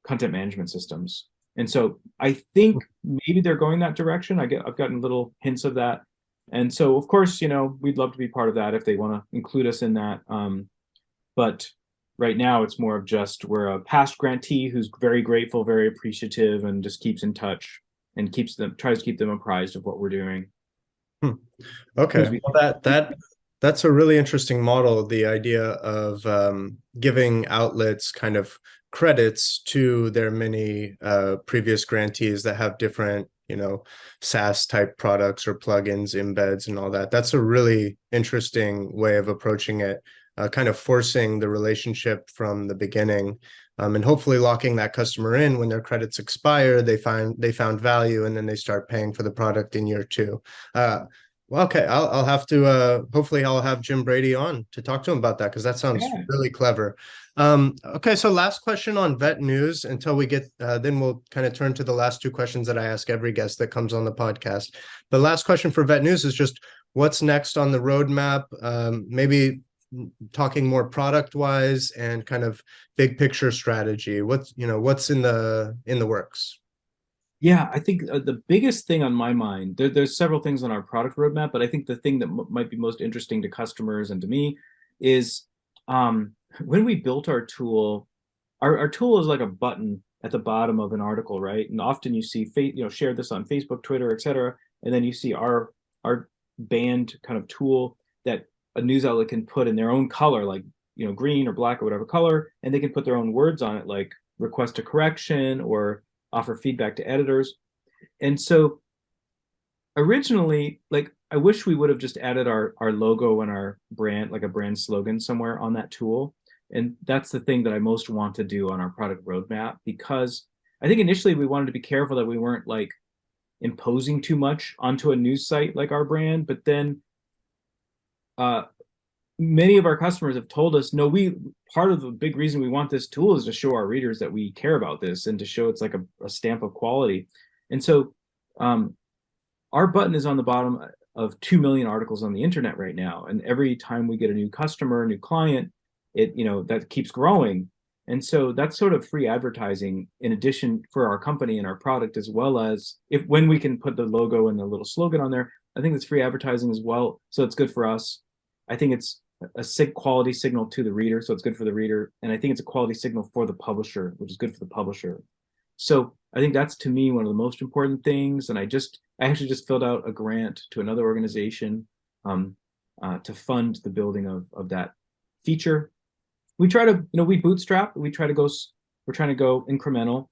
content management systems. And so I think maybe they're going that direction. I've gotten little hints of that. And so, of course, we'd love to be part of that if they want to include us in that. But right now, it's more of just we're a past grantee who's very grateful, very appreciative, and just keeps in touch and tries to keep them apprised of what we're doing.
Okay, well, that's a really interesting model. The idea of giving outlets kind of credits to their many previous grantees that have different, SaaS type products or plugins, embeds, and all that. That's a really interesting way of approaching it, kind of forcing the relationship from the beginning, and hopefully locking that customer in when their credits expire. They found value, and then they start paying for the product in year two. Well, okay, I'll have to hopefully I'll have Jim Brady on to talk to him about that, because that sounds really clever. Okay, so last question on Vett News until we get then we'll kind of turn to the last two questions that I ask every guest that comes on the podcast. The last question for Vett News is just what's next on the roadmap, maybe talking more product wise and kind of big picture strategy. What's in the works?
Yeah, I think the biggest thing on my mind, there's several things on our product roadmap, but I think the thing that might be most interesting to customers and to me is when we built our tool, our tool is like a button at the bottom of an article, right? And often you see, share this on Facebook, Twitter, etc. And then you see our band kind of tool that a news outlet can put in their own color, like, green or black or whatever color, and they can put their own words on it, like request a correction or offer feedback to editors. And so originally, I wish we would have just added our logo and our brand, like a brand slogan somewhere on that tool. And that's the thing that I most want to do on our product roadmap, because I think initially we wanted to be careful that we weren't imposing too much onto a news site like our brand. But then many of our customers have told us, no, part of the big reason we want this tool is to show our readers that we care about this and to show it's like a stamp of quality. And so our button is on the bottom of 2 million articles on the internet right now. And every time we get a new customer, a new client, that keeps growing. And so that's sort of free advertising in addition for our company and our product, as well as when we can put the logo and the little slogan on there, I think it's free advertising as well. So it's good for us. I think it's a quality signal to the reader, so it's good for the reader. And I think it's a quality signal for the publisher, which is good for the publisher. So I think that's, to me, one of the most important things. And I actually just filled out a grant to another organization to fund the building of that feature. We try to, we bootstrap. We're trying to go incremental.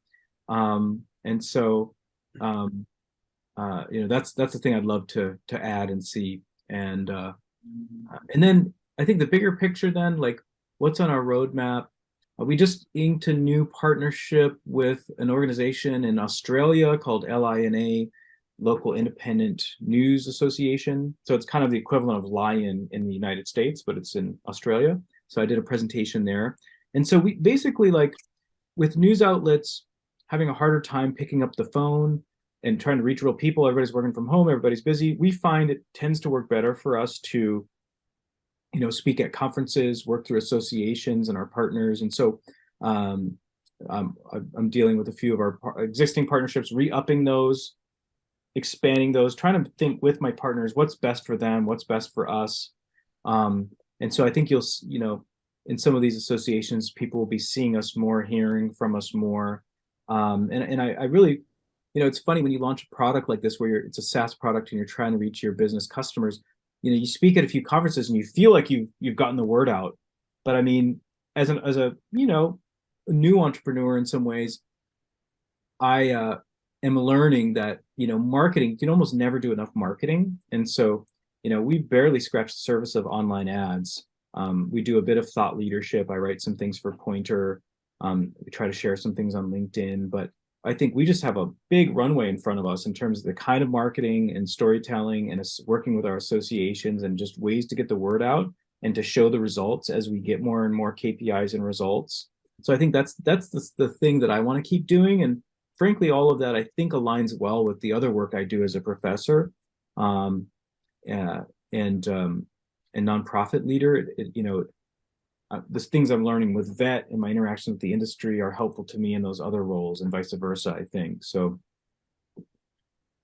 And so, that's the thing I'd love to add and see. And then I think the bigger picture then, what's on our roadmap? We just inked a new partnership with an organization in Australia called LINA, Local Independent News Association. So it's kind of the equivalent of Lion in the United States, but it's in Australia. So I did a presentation there. And so we basically, with news outlets having a harder time picking up the phone and trying to reach real people, everybody's working from home, everybody's busy. We find it tends to work better for us to speak at conferences, work through associations and our partners. And so I'm dealing with a few of our existing partnerships, re-upping those, expanding those, trying to think with my partners, what's best for them, what's best for us. And so I think you'll, in some of these associations, people will be seeing us more, hearing from us more. And I really, it's funny when you launch a product like this, where it's a SaaS product and you're trying to reach your business customers, you speak at a few conferences and you feel like you've gotten the word out. But I mean, as a new entrepreneur in some ways, I am learning that, marketing, you can almost never do enough marketing. And so, we barely scratch the surface of online ads. We do a bit of thought leadership. I write some things for Pointer. We try to share some things on LinkedIn, but I think we just have a big runway in front of us in terms of the kind of marketing and storytelling and working with our associations and just ways to get the word out and to show the results as we get more and more KPIs and results. So I think that's the thing that I want to keep doing. And frankly, all of that I think aligns well with the other work I do as a professor, um, uh, and nonprofit leader. The things I'm learning with Vett and my interactions with the industry are helpful to me in those other roles, and vice versa, I think. So,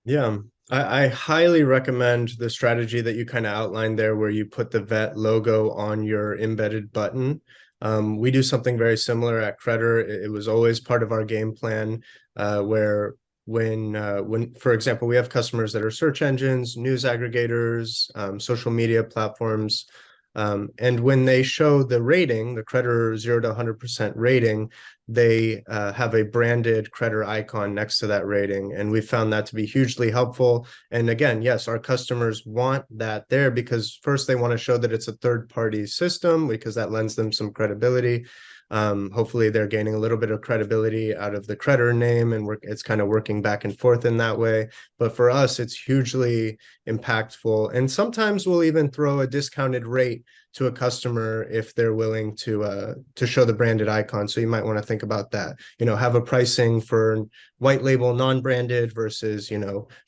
Yeah, I highly recommend the strategy that you kind of outlined there, where you put the Vett logo on your embedded button. We do something very similar at Credder. It was always part of our game plan, where when, for example, we have customers that are search engines, news aggregators, social media platforms. And when they show the rating, the Credder 0 to 100% rating, they have a branded Credder icon next to that rating. And we found that to be hugely helpful. And again, yes, our customers want that there because first they want to show that it's a third-party system because that lends them some credibility. Hopefully they're gaining a little bit of credibility out of the Credder name, and it's kind of working back and forth in that way. But for us, it's hugely impactful. And sometimes we'll even throw a discounted rate to a customer if they're willing to show the branded icon. So you might want to think about that. Have a pricing for white label non-branded versus,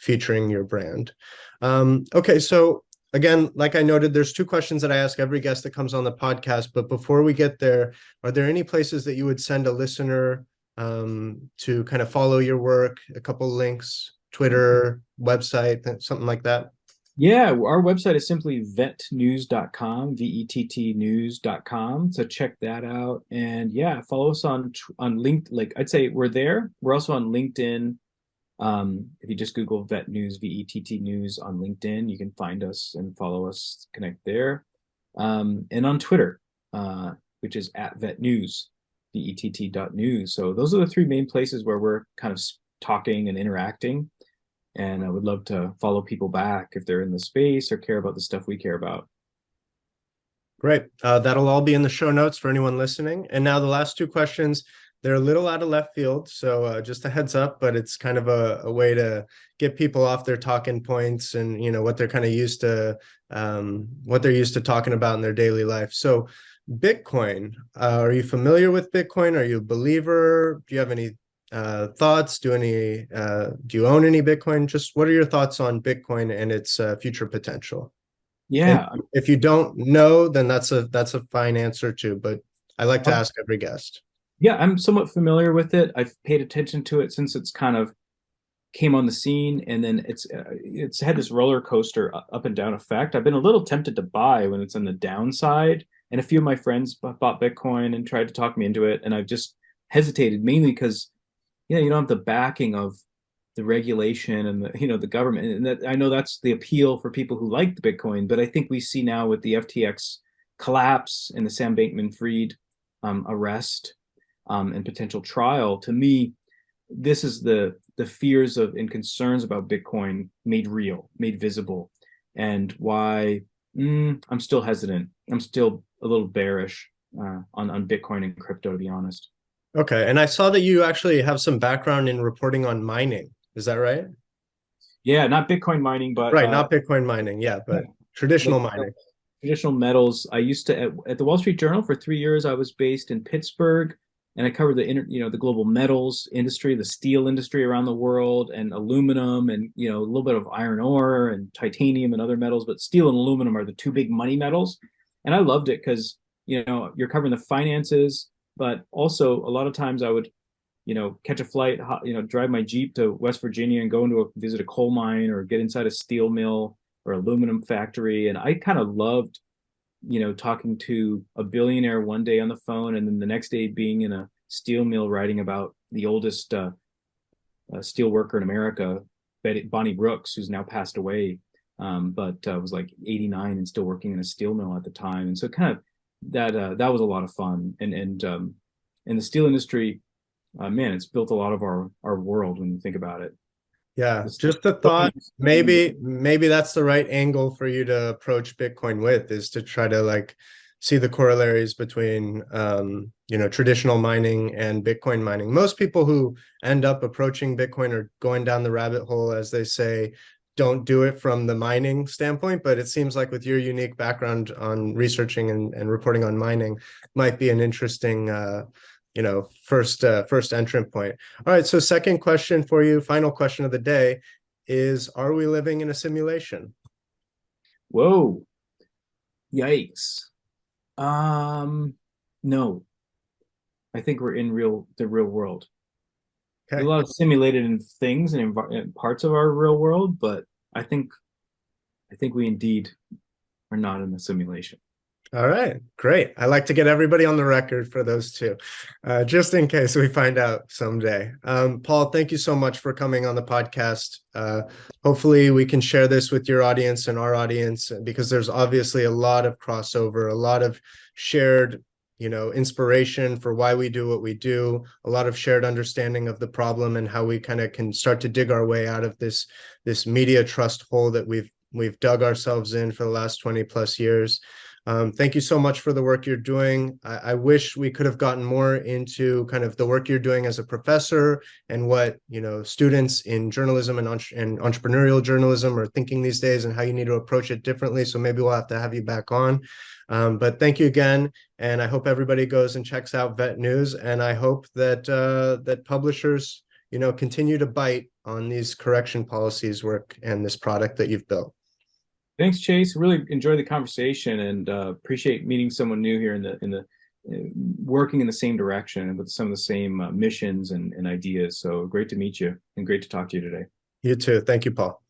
featuring your brand. Okay, so again, like I noted, there's two questions that I ask every guest that comes on the podcast. But before we get there, are there any places that you would send a listener to kind of follow your work? A couple links, Twitter, website, something like that?
yeah, our website is simply vettnews.com, VETT news.com. So check that out. And yeah, follow us on LinkedIn. Like I'd say we're there. We're also on LinkedIn. If you just Google Vett News, VETT News on LinkedIn, you can find us and follow us, connect there. And on Twitter, which is at Vett News, VETT.news. So those are the three main places where we're kind of talking and interacting. And I would love to follow people back if they're in the space or care about the stuff we care about.
Great. That'll all be in the show notes for anyone listening. And now the last two questions, they're a little out of left field. So just a heads up, but it's kind of a way to get people off their talking points and, what they're kind of used to, what they're used to talking about in their daily life. So Bitcoin, are you familiar with Bitcoin? Are you a believer? Do you have any thoughts? Do you own any Bitcoin? Just what are your thoughts on Bitcoin and its future potential?
Yeah.
And if you don't know, then that's a fine answer too. But I like to ask every guest.
Yeah, I'm somewhat familiar with it. I've paid attention to it since it's kind of came on the scene, and then it's had this roller coaster up and down effect. I've been a little tempted to buy when it's on the downside, and a few of my friends bought Bitcoin and tried to talk me into it, and I've just hesitated mainly because you don't have the backing of the regulation and the government, and that I know that's the appeal for people who like the Bitcoin. But I think we see now with the FTX collapse and the Sam Bankman-Fried arrest and potential trial. To me, this is the fears of and concerns about Bitcoin made real, made visible, and why I'm still hesitant. I'm still a little bearish on Bitcoin and crypto, to be honest.
Okay, and I saw that you actually have some background in reporting on mining. Is that right?
Yeah, not Bitcoin mining, but
Right, not Bitcoin mining, yeah, but traditional mining.
traditional metals. I used to at the Wall Street Journal for 3 years. I was based in Pittsburgh, and I covered the global metals industry, the steel industry around the world, and aluminum, and a little bit of iron ore and titanium and other metals. But steel and aluminum are the two big money metals, and I loved it because you're covering the finances, but also a lot of times I would catch a flight, drive my Jeep to West Virginia and go visit a coal mine or get inside a steel mill or aluminum factory. And I kind of loved, talking to a billionaire one day on the phone, and then the next day being in a steel mill writing about the oldest steel worker in America, Bonnie Brooks, who's now passed away, but was like 89 and still working in a steel mill at the time. And so kind of that was a lot of fun. And the steel industry, man, it's built a lot of our world when you think about it.
Yeah,
This,
just a thought. Maybe that's the right angle for you to approach Bitcoin with, is to try to like see the corollaries between traditional mining and Bitcoin mining. Most people who end up approaching Bitcoin or going down the rabbit hole, as they say, don't do it from the mining standpoint, but it seems like with your unique background on researching and reporting on mining, might be an interesting first entrant point. All right, so second question for you, final question of the day is, are we living in a simulation?
Whoa, yikes. No, I think we're in the real world. There's a
Okay.
lot of simulated things and parts of our real world, but I think we indeed are not in a simulation.
All right, great. I like to get everybody on the record for those two, just in case we find out someday. Paul, thank you so much for coming on the podcast. Hopefully we can share this with your audience and our audience, because there's obviously a lot of crossover, a lot of shared, inspiration for why we do what we do, a lot of shared understanding of the problem and how we kind of can start to dig our way out of this media trust hole that we've dug ourselves in for the last 20 plus years. Thank you so much for the work you're doing. I wish we could have gotten more into kind of the work you're doing as a professor and what, students in journalism and entrepreneurial journalism are thinking these days and how you need to approach it differently. So maybe we'll have to have you back on. But thank you again. And I hope everybody goes and checks out Vett News. And I hope that publishers, continue to bite on these correction policies work and this product that you've built.
Thanks, Chase. Really enjoyed the conversation and appreciate meeting someone new here in the working in the same direction and with some of the same missions and ideas. So great to meet you and great to talk to you today.
You too. Thank you, Paul.